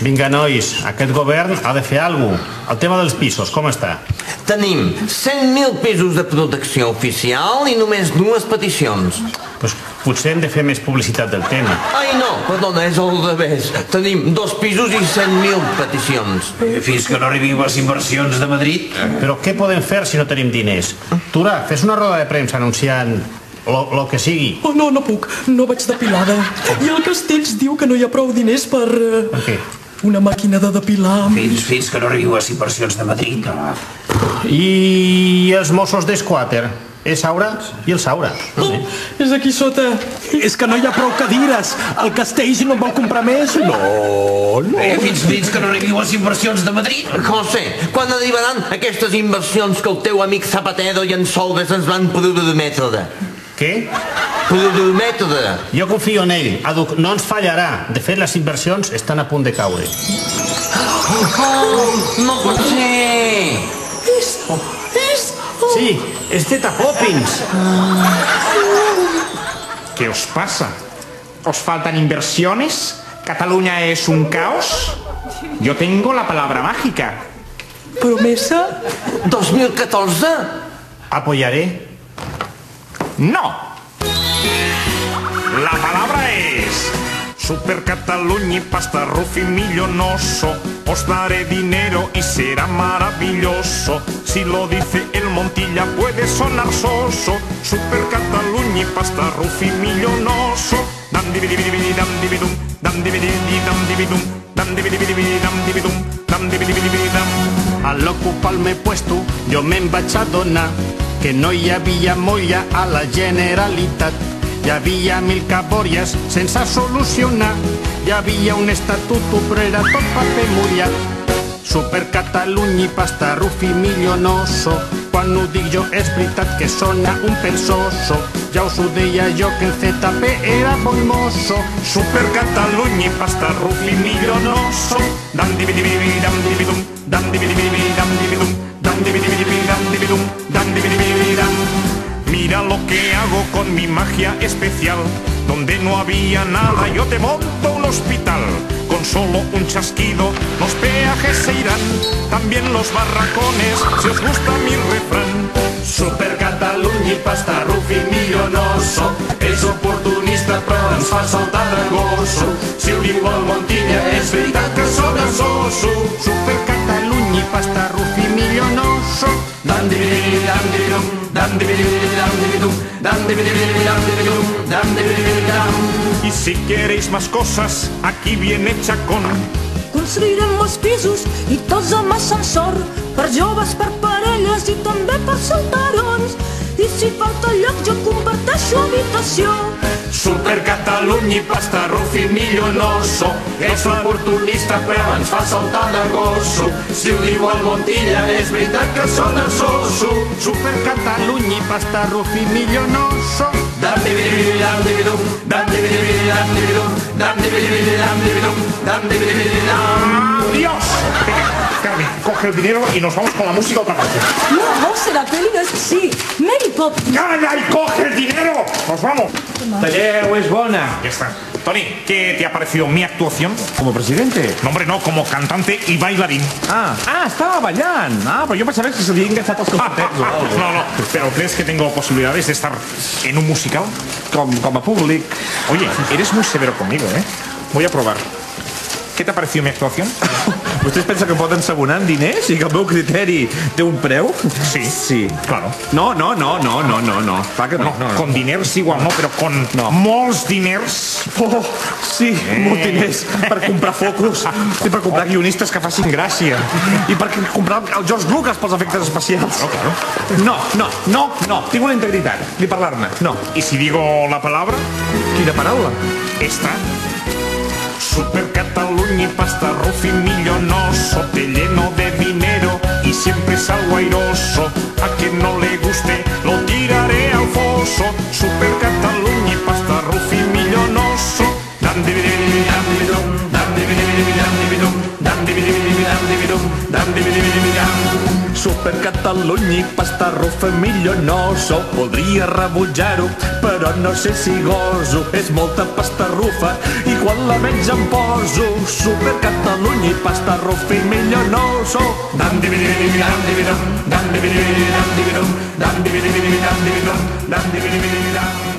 Vinga, nois, aquest govern ha de fer alguna cosa. El tema dels pisos, com està? Tenim 100.000 pisos de protecció oficial i només 2 peticions. Pues potser hem de fer més publicitat del tema. Ai, no, perdona, és al revés. Tenim 2 pisos i 100.000 peticions. Fins que no arribin les inversions de Madrid. Però què podem fer si no tenim diners? Tura, fes una roda de premsa anunciant lo que sigui. Oh, no, no puc. No vaig depilada. I el Castells diu que no hi ha prou diners per... Per què? Una màquina de depilar. Fins que no arribin les inversions de Madrid. I els Mossos d'Esquadra? És Saura i el Saura. Oh, és aquí sota. És que no hi ha prou cadires. El Castells no en vol comprar més. No. Fins que no arribin les inversions de Madrid. José, quan arribaran aquestes inversions que el teu amic Zapatero i en Solves ens van prometre? Què? Prometre. Jo confio en ell. Aduc, no ens fallarà. De fet, les inversions estan a punt de caure. No pot ser. Sí, és Teta Poppins. ¿Qué os pasa? ¿Os faltan inversiones? ¿Cataluña es un caos? Yo tengo la palabra mágica. Promesa? 2014? Apoyaré. ¡No! La palabra es... Super Cataluña y pasta Rufi millonoso. Os daré dinero y será maravilloso. Si lo dice el Montilla puede sonar soso. Super Cataluña y pasta Rufi millonoso. Dam dividibidi dam dividum. Dam dividibidi dam dividum. Dam dividibidi dam dividum. Dam dividibidi dam. Al ocupar-me puesto jo me'n vaig adonar que no hi havia molla a la Generalitat. Hi havia 1000 cabòries sense solucionar. Hi havia un estatut, però era tot paper mullat. Super Catalunya i pasta Rufi millonoso. Quan ho dic jo és veritat que sona un pèl soso. Ja us ho deia jo que el ZP era bon mosso. Super Catalunya i pasta Rufi millonoso. Dam dividibidi dam dividum. Dam dividibidi dam dividum. Dam dividibidi dam dividum. Dam dividibidi dam. Mira lo que hago con mi magia especial. Donde no había nada yo te monto un hospital. Con solo un chasquido los peajes se irán. También los barracones, si os gusta mi refrán. Super Catalunya i pasta Rufi millonoso. És oportunista però ens fa saltar de gosso. Si ho diu el Montilla és veritat que sona soso. Super Catalunya i pasta Rufi millonoso. Dam divididi dam dividum. Dam divididi dam dividum. Dam divididi dam dividum. Dam divididi dam. Y si queréis más cosas, aquí viene Chacón. Construirem molts pisos i tots amb ascensor, per joves, per parelles i també per solterons. I si falta lloc jo comparteixo habitació. Super Catalunya i pasta Rufi millonoso. És oportunista però ens fa saltar de gosso. Si ho diu el Montilla és veritat que sona soso. Super Catalunya i pasta Rufi millonoso. Dam dividibidi dam dividum. Dam dividibidi dam dividum. Dam dividibidi dam dividum. Dam dividibidi dam. ¡Adiós! Carmen, coge el dinero y nos vamos con la música otra vez. No, José, la peli no es así. Mary Poppins. ¡Calla y coge el dinero! ¡Nos vamos! Talleu, es bona. Ya está. Tony, ¿qué te ha parecido mi actuación? ¿Como presidente? No, hombre, no, como cantante y bailarín. Estava ballant. Però jo pensava que s'havien gastat els calçotets o algo. No, pero ¿crees que tengo posibilidades de estar en un musical? Com a públic. Oye, eres muy severo conmigo, ¿eh? Voy a probar. ¿Qué te ha parecido mi actuación? Vostès pensen que em poden sabonar en diners i que el meu criteri té un preu? Sí. Sí. Claro. No. Clar que no. Con diners igual no, però con molts diners. Oh, sí, molts diners per comprar focus i per comprar guionistes que facin gràcia i per comprar el George Lucas pels efectes especials. Claro. No, tinc una integritat ni parlar-ne, no. ¿Y si digo la palabra? Quina paraula? Esta. Super Catalunya y pasta Rufi millonoso. Te lleno de dinero y siempre salgo airoso. A quien no le guste lo tiraré al foso. Super Catalunya y pasta Rufi millonoso. Dam dividibidi dam dividum. Dam dividibidi dam dividum. Dam dividibidi dam dividum. Dam dividibidi dam. Super Catalunya Catalunya i pasta rufa millonoso. Voldria rebutjar-ho, però no sé si goso. És molta pasta rufa i quan la veig em poso Super Catalunya i pasta rufa millonoso. Dam-di-bi-di-bi-dam-di-bi-dum, dam-di-bi-di-bi-dam-di-bi-dum, dam-di-bi-di-bi-dam-di-bi-dum, dam-di-bi-di-bi-dam.